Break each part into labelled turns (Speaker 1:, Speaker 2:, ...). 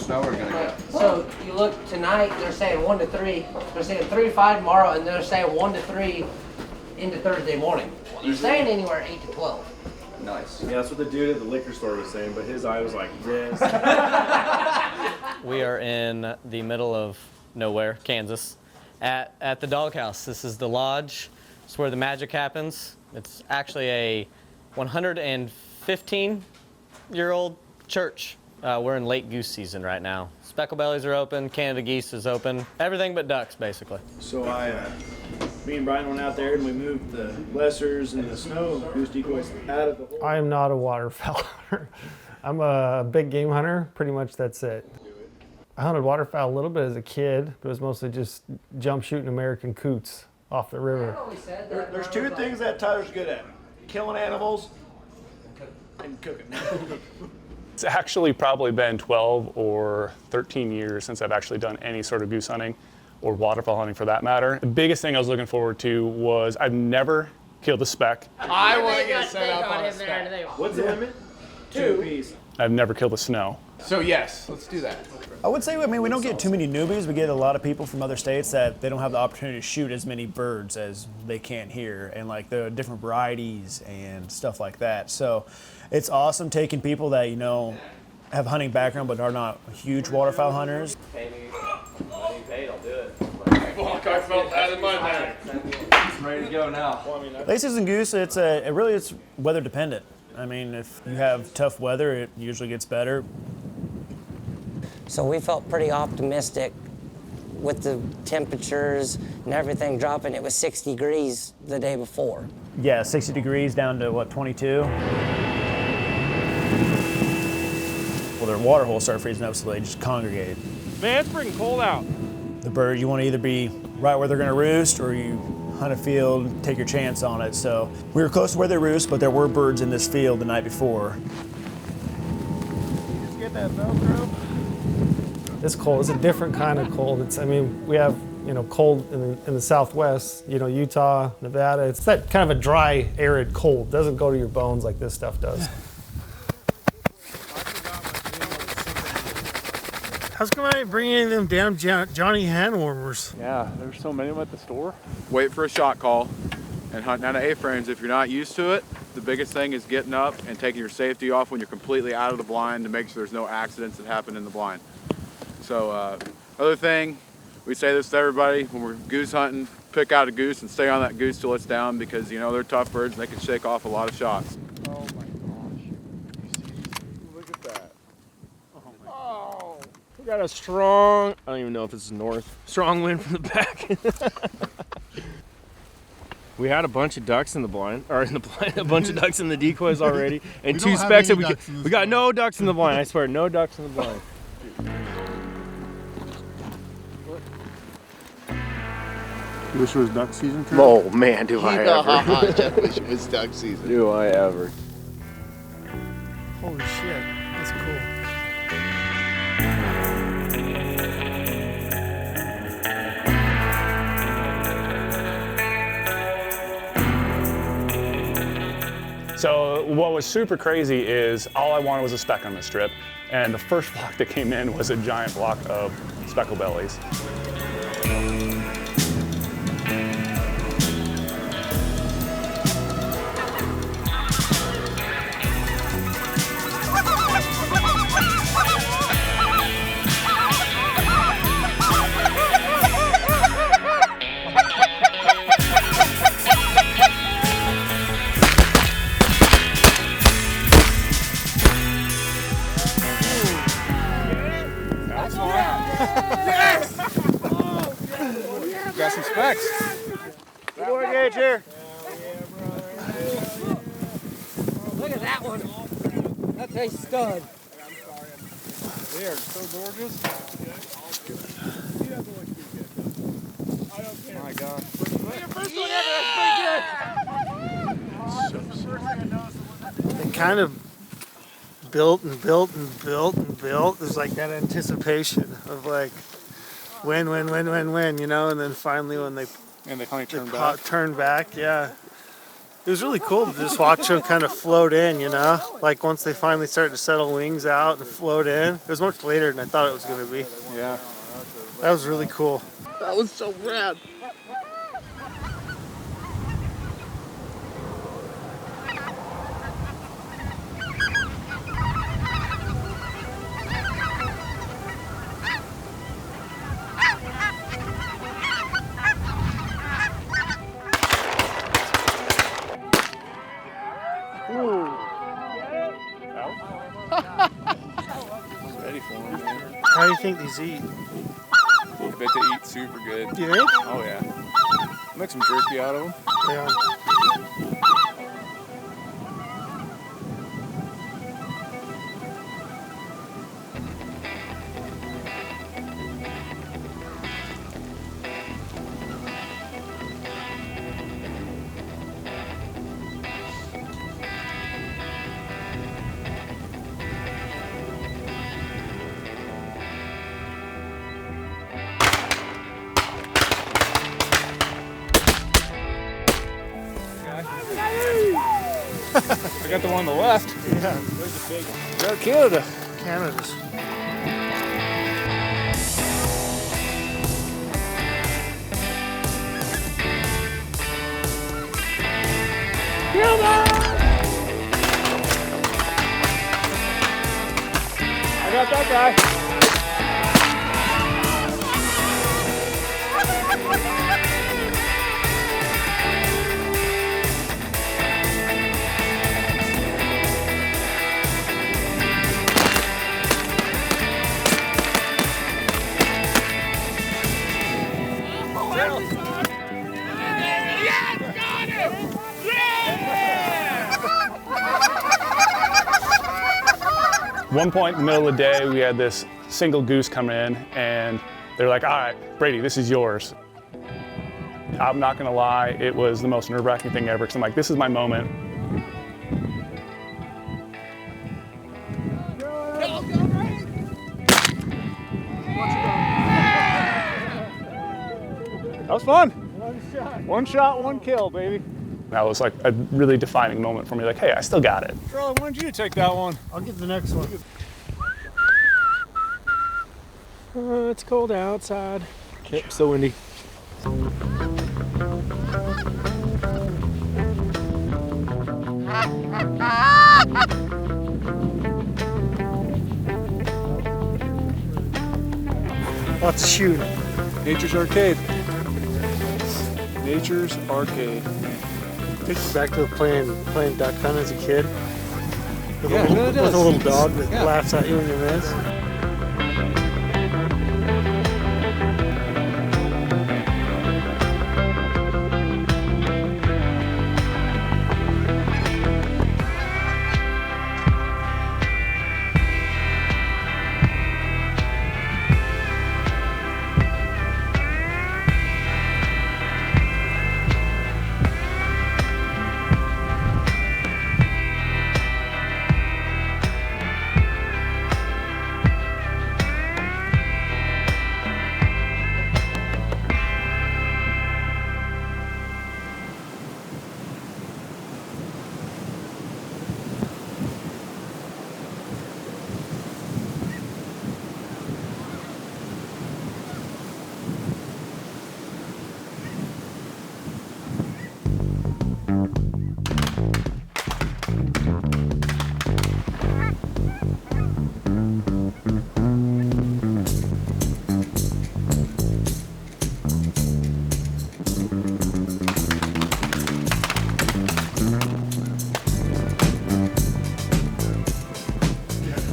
Speaker 1: snow we're gonna get.
Speaker 2: So you look tonight, they're saying 1 to 3. They're saying 3 to 5 tomorrow, and they're saying 1 to 3 into Thursday morning. They're saying anywhere 8 to 12.
Speaker 1: Nice.
Speaker 3: Yeah, that's what the dude at the liquor store was saying, but his eye was like this.
Speaker 4: We are in the middle of nowhere, Kansas, at the doghouse. This is the lodge. It's where the magic happens. It's actually a 115-year-old church. We're in late goose season right now. Specklebellys are open, Canada geese is open, everything but ducks, basically.
Speaker 3: So me and Brian went out there and we moved the lessers and the snow goose decoys out of the hole.
Speaker 5: I am not a waterfowl hunter. I'm a big game hunter, pretty much that's it. I hunted waterfowl a little bit as a kid, but it was mostly just jump shooting American coots off the river.
Speaker 3: There's two things that Tyler's good at: killing animals and cooking.
Speaker 6: It's actually probably been 12 or 13 years since I've actually done any sort of goose hunting or waterfowl hunting for that matter. The biggest thing I was looking forward to was I've never killed a speck.
Speaker 1: I want to get set up on a spec.
Speaker 3: What's the limit? 2 apiece.
Speaker 6: I've never killed a snow.
Speaker 1: So yes, let's do that.
Speaker 7: I would say, I mean, we don't get too many newbies. We get a lot of people from other states that they don't have the opportunity to shoot as many birds as they can here, and like the different varieties and stuff like that. So it's awesome taking people that, you know, have a hunting background but are not huge waterfowl hunters.
Speaker 4: Pay me, money paid, I'll do it.
Speaker 1: Fuck, I felt that in my bag. I'm ready to go now.
Speaker 7: Late season goose, it's weather dependent. I mean, if you have tough weather, it usually gets better.
Speaker 8: So we felt pretty optimistic with the temperatures and everything dropping. It was 60 degrees the day before.
Speaker 7: Yeah, 60 degrees down to what, 22? Well, their water holes start freezing up, so they just congregate.
Speaker 3: Man, it's freaking cold out.
Speaker 7: The bird, you want to either be right where they're going to roost, or you hunt a field and take your chance on it. So we were close to where they roost, but there were birds in this field the night before.
Speaker 3: You just get that Velcro?
Speaker 5: It's cold. It's a different kind of cold. I mean, we have, you know, cold in the Southwest, you know, Utah, Nevada. It's that kind of a dry, arid cold. It doesn't go to your bones like this stuff does. How's come I didn't bring any of them damn Johnny hand warmers?
Speaker 6: Yeah, there's so many of them at the store.
Speaker 9: Wait for a shot call and hunt down to A-frames. If you're not used to it, the biggest thing is getting up and taking your safety off when you're completely out of the blind to make sure there's no accidents that happen in the blind. So other thing, we say this to everybody when we're goose hunting, pick out a goose and stay on that goose till it's down, because you know they're tough birds and they can shake off a lot of shots.
Speaker 6: Oh my gosh. Look at that. Oh my gosh.
Speaker 3: We got a strong, I don't even know if it's north, strong wind from the back. We had a bunch of ducks in the blind, or in the blind, a bunch of ducks in the decoys already, and 2 specks that we got no ducks in the blind. I swear, no ducks in the blind.
Speaker 10: You wish it was duck season, Trent?
Speaker 1: Oh man, do I ever. I wish it was duck season.
Speaker 3: Do I ever.
Speaker 5: Holy shit, that's cool.
Speaker 6: So what was super crazy is all I wanted was a speck on the strip, and the first flock that came in was a giant flock of specklebellys.
Speaker 3: Got some specks. Good boy, Gage here.
Speaker 2: Look at that one. That's a stud.
Speaker 3: They are so gorgeous. Oh my God.
Speaker 5: They kind of built and built and built and built. There's like that anticipation of like, when, you know, and then finally when they
Speaker 6: And they finally
Speaker 5: turned back, yeah. It was really cool to just watch them kind of float in, you know? Like once they finally started to settle wings out and float in. It was much later than I thought it was going to be.
Speaker 10: Yeah.
Speaker 5: That was really cool.
Speaker 10: That was so rad.
Speaker 1: Ready for them, man.
Speaker 5: How do you think these eat?
Speaker 1: I bet they eat super good.
Speaker 5: You think?
Speaker 1: Oh yeah. Make some jerky out of them.
Speaker 5: Yeah.
Speaker 1: I got the one on the left.
Speaker 5: Yeah.
Speaker 1: There's the big one. Go Canada.
Speaker 5: Canada's.
Speaker 1: I got that guy.
Speaker 6: One point in the middle of the day, we had this single goose come in, and they're like, all right, Brady, this is yours. I'm not gonna lie, it was the most nerve-wracking thing ever, because I'm like, this is my moment.
Speaker 1: That was fun. One shot, one kill, baby.
Speaker 6: That was like a really defining moment for me, like, hey, I still got it.
Speaker 1: Charlie, why don't you take that one?
Speaker 5: I'll get the next one.
Speaker 3: It's cold outside. Yep, so windy.
Speaker 5: Lots of shooting.
Speaker 1: Nature's Arcade. Nature's Arcade.
Speaker 5: Takes you back to playing duck hunt as a kid. With,
Speaker 1: Yeah,
Speaker 5: a, little,
Speaker 1: it does.
Speaker 5: with a little dog that
Speaker 1: Yeah.
Speaker 5: laughs at you when you miss.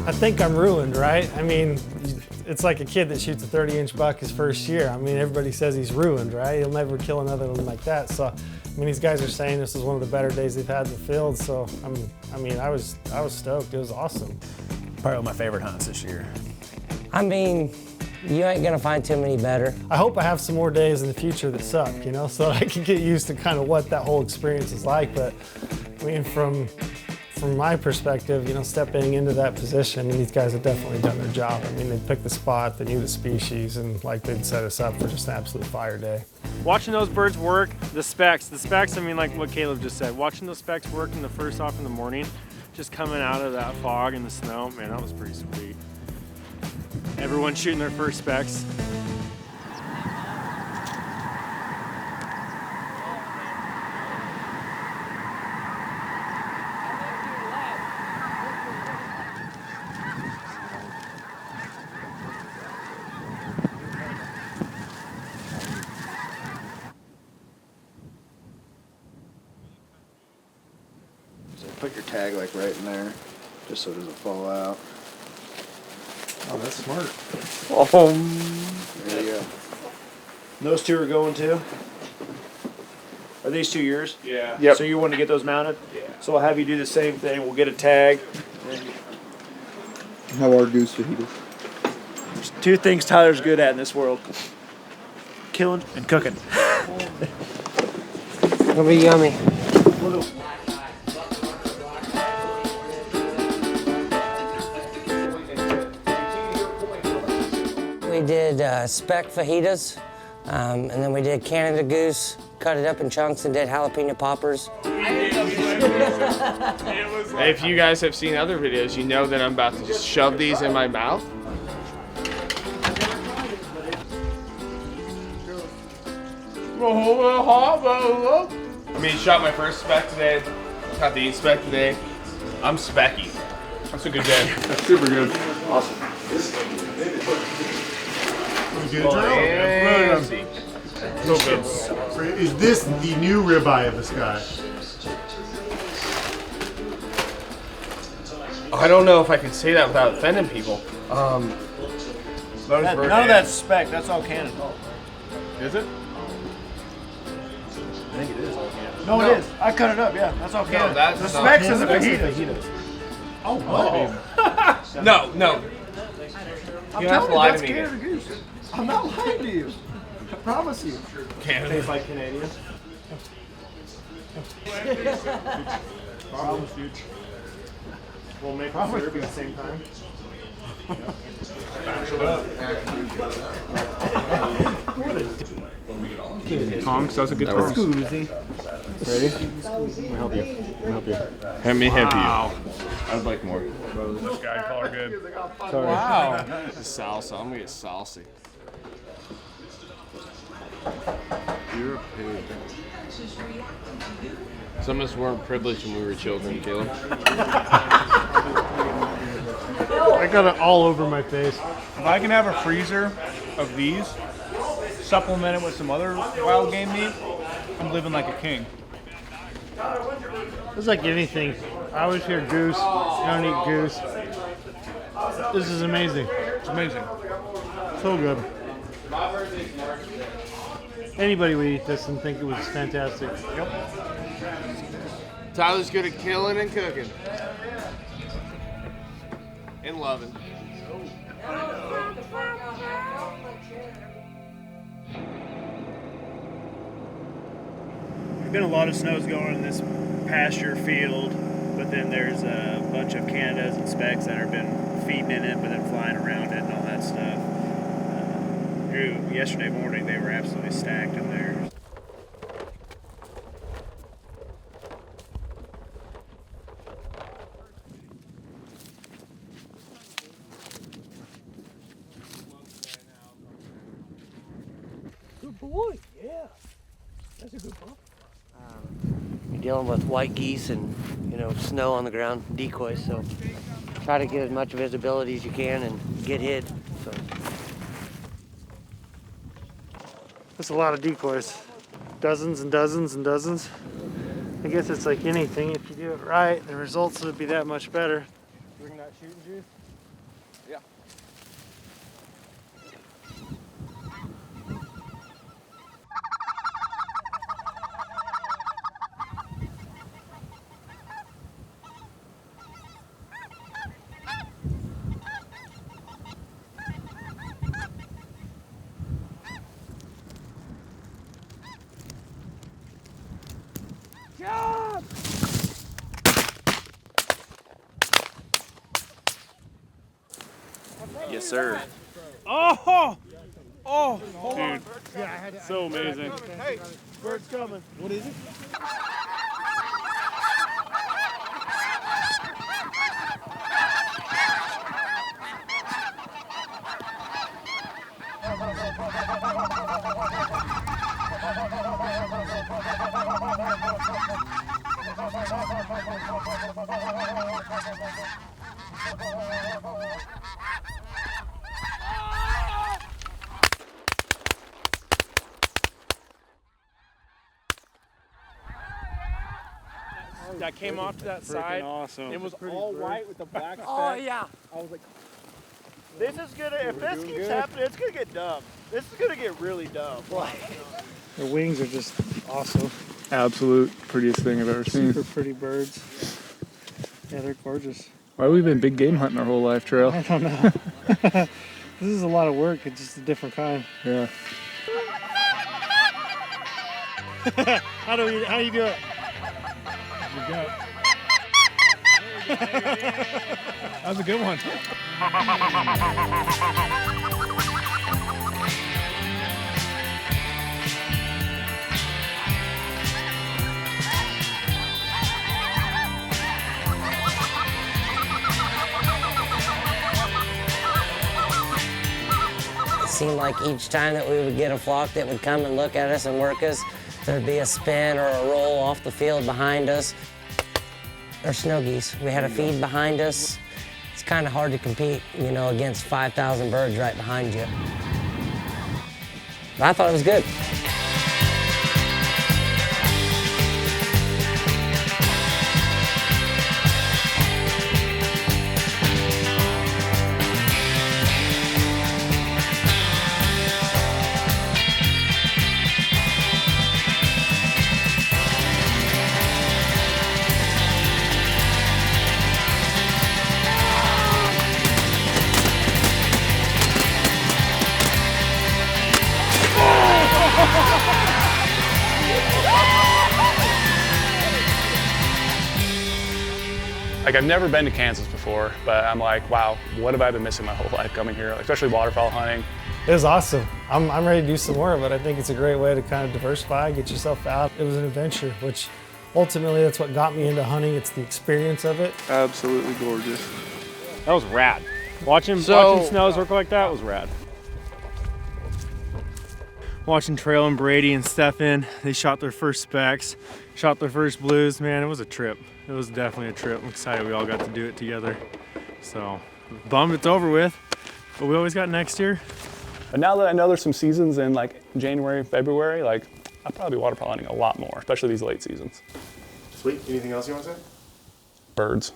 Speaker 5: I think I'm ruined, right? I mean, it's like a kid that shoots a 30-inch buck his first year. I mean, everybody says he's ruined, right? He'll never kill another one like that. So, I mean, these guys are saying this is one of the better days they've had in the field. So, I was stoked. It was awesome.
Speaker 7: Probably one of my favorite hunts this year.
Speaker 8: I mean, you ain't gonna find too many better.
Speaker 5: I hope I have some more days in the future that suck, you know, so that I can get used to kind of what that whole experience is like. But I mean, from my perspective, you know, stepping into that position, I mean, these guys have definitely done their job. I mean, they picked the spot, they knew the species, and like they'd set us up for just an absolute fire day.
Speaker 3: watching those birds work, the specks, I mean, like what Caleb just said, watching those specks work in the first off in the morning, just coming out of that fog and the snow, man, that was pretty sweet. Everyone shooting their first specks.
Speaker 7: Put your tag like right in there, just so it doesn't fall out.
Speaker 5: Oh, that's smart.
Speaker 7: There you go. Those two are going too? Are these 2 yours?
Speaker 6: Yeah.
Speaker 7: Yep. So you want to get those mounted?
Speaker 6: Yeah.
Speaker 7: So I'll have you do the same thing. We'll get a tag.
Speaker 10: How are goose fajitas?
Speaker 7: There's 2 things Tyler's good at in this world. Killing and cooking.
Speaker 2: It'll be yummy. We did speck fajitas, and then we did Canada goose, cut it up in chunks, and did jalapeno poppers.
Speaker 1: If you guys have seen other videos, you know that I'm about to just shove these in my mouth. I mean, shot my first speck today, got the speck today. I'm specky. That's a good day.
Speaker 10: That's super good.
Speaker 1: Awesome.
Speaker 10: Good job.
Speaker 1: So good.
Speaker 10: Is this the new ribeye of the sky?
Speaker 1: I don't know if I can say that without offending people.
Speaker 7: None of that's speck. That's all Canada.
Speaker 1: Is it?
Speaker 7: I think it is all Canada. No, it is. I cut it up. Yeah, that's all Canada.
Speaker 1: that's
Speaker 7: the
Speaker 1: not
Speaker 7: specs is the fajitas.
Speaker 10: Oh, wow.
Speaker 1: No. You have to lie to me.
Speaker 10: Canada goose. I'm not lying to you. I promise you.
Speaker 1: Canada.
Speaker 3: Tastes like Canadian.
Speaker 10: Promise, dude.
Speaker 3: We'll make it serve at the same time.
Speaker 6: Tonks, that's a good tonks.
Speaker 3: Ready? Let me help you.
Speaker 1: Let me help you. I'd like more.
Speaker 6: This guy color good.
Speaker 3: Sorry.
Speaker 1: Wow. Salsa. I'm gonna get salsa. You're a pig. Some of us weren't privileged when we were children, Caleb.
Speaker 5: I got it all over my face.
Speaker 7: If I can have a freezer of these, supplement it with some other wild game meat, I'm living like a king.
Speaker 5: It's like anything. I always hear goose. I don't eat goose. This is amazing.
Speaker 7: It's amazing.
Speaker 5: So good. Anybody would eat this and think it was fantastic.
Speaker 7: Yep.
Speaker 1: Tyler's good at killing and cooking. And loving.
Speaker 7: There's been a lot of snows going in this pasture field, but then there's a bunch of Canadas and specks that have been feeding in it, but then flying around it and all that stuff. Yesterday morning, they were absolutely stacked in there.
Speaker 2: Good boy, yeah. That's a good bump. You're dealing with white geese and, snow on the ground, decoys, so try to get as much visibility as you can and get hid. So.
Speaker 5: That's a lot of decoys. Dozens and dozens and dozens. I guess it's like anything. If you do it right, the results would be that much better.
Speaker 3: Bring that shooting juice.
Speaker 1: Yeah.
Speaker 6: Yes, sir.
Speaker 3: Oh! Oh!
Speaker 6: Dude,
Speaker 3: So amazing.
Speaker 5: Hey, bird's coming. What is it?
Speaker 3: That came off to that side.
Speaker 6: Awesome.
Speaker 3: It was all white with the black speck.
Speaker 8: Oh, yeah.
Speaker 3: I was like,
Speaker 5: This is gonna, if this keeps happening, it's gonna get dumb. This is gonna get really dumb.
Speaker 3: the wings are just awesome.
Speaker 6: Absolute prettiest thing I've ever seen.
Speaker 3: Super pretty birds. Yeah, they're gorgeous.
Speaker 6: Why we've been big game hunting our whole life, Trail?
Speaker 3: I don't know. This is a lot of work. It's just a different kind.
Speaker 6: Yeah.
Speaker 3: How do you do it?
Speaker 6: That was a good one.
Speaker 8: It seemed like each time that we would get a flock that would come and look at us and work us, there'd be a spin or a roll off the field behind us. They're snow geese. We had a feed behind us. It's kind of hard to compete, you know, against 5,000 birds right behind you. But I thought it was good.
Speaker 6: Like, I've never been to Kansas before, but I'm like, wow, what have I been missing my whole life coming here, especially waterfowl hunting.
Speaker 5: It was awesome. I'm ready to do some more of it. I think it's a great way to kind of diversify, get yourself out. It was an adventure, which ultimately that's what got me into hunting. It's the experience of it.
Speaker 6: Absolutely gorgeous.
Speaker 3: That was rad. Watching snows work like that was rad. Watching Trail and Brady and Stefan, they shot their first specks, shot their first blues. Man, it was a trip. It was definitely a trip. I'm excited we all got to do it together. So, bummed it's over with, but we always got next year.
Speaker 6: But now that I know there's some seasons in like January, February, like I'll probably be waterfowl hunting a lot more, especially these late seasons.
Speaker 10: Sweet. Anything else you want to say?
Speaker 6: Birds.